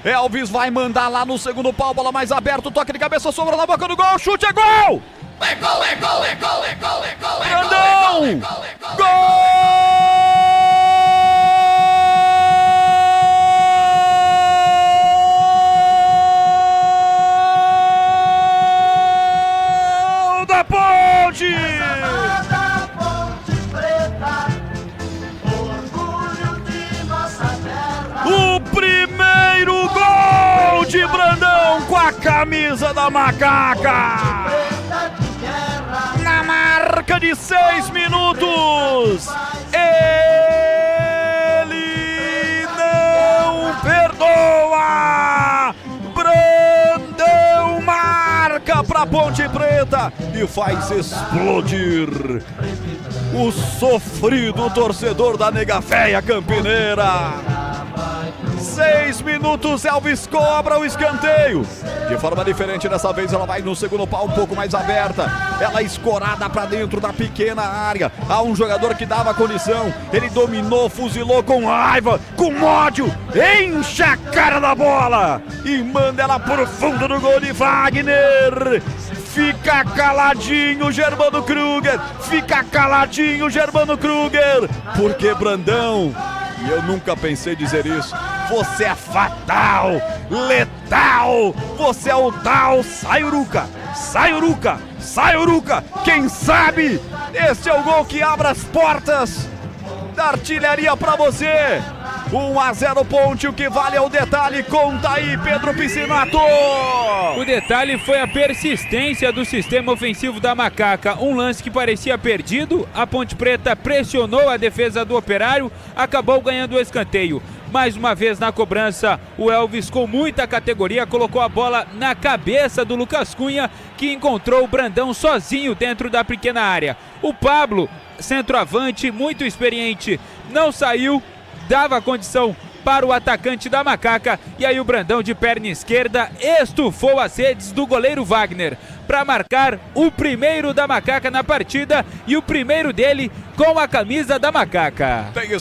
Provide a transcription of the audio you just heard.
Elvis vai mandar lá no segundo pau, bola mais aberta, toque de cabeça, sobra na boca do gol, chute, é gol! É gol, é gol, é gol, é gol, é gol, Brandão! Gol da Ponte! O primeiro gol de Brandão com a camisa da Macaca! Na marca de 6 minutos, ele não perdoa! Brandão marca para Ponte Preta e faz explodir o sofrido torcedor da Nega Véia Campineira. 6 minutos, Elvis cobra o escanteio. De forma diferente dessa vez, ela vai no segundo pau um pouco mais aberta. Ela escorada para dentro da pequena área. Há um jogador que dava condição. Ele dominou, fuzilou com raiva, com ódio. Enche a cara da bola e manda ela pro fundo do gol de Wagner. Fica caladinho Germano Kruger. Fica caladinho Germano Kruger. Porque Brandão, e eu nunca pensei dizer isso, você é fatal, letal, você é o tal Sayuruka, Sayuruka, Sayuruka. Quem sabe este é o gol que abre as portas da artilharia para você. 1-0 Ponte, o que vale é o detalhe. Conta aí, Pedro Piscinato. O detalhe foi a persistência do sistema ofensivo da Macaca. Um lance que parecia perdido, a Ponte Preta pressionou a defesa do Operário, acabou ganhando o escanteio. Mais uma vez na cobrança, o Elvis com muita categoria colocou a bola na cabeça do Lucas Cunha, que encontrou o Brandão sozinho dentro da pequena área. O Pablo, centroavante, muito experiente, não saiu, dava condição para o atacante da Macaca, e aí o Brandão de perna esquerda estufou as redes do goleiro Wagner para marcar o primeiro da Macaca na partida e o primeiro dele com a camisa da Macaca.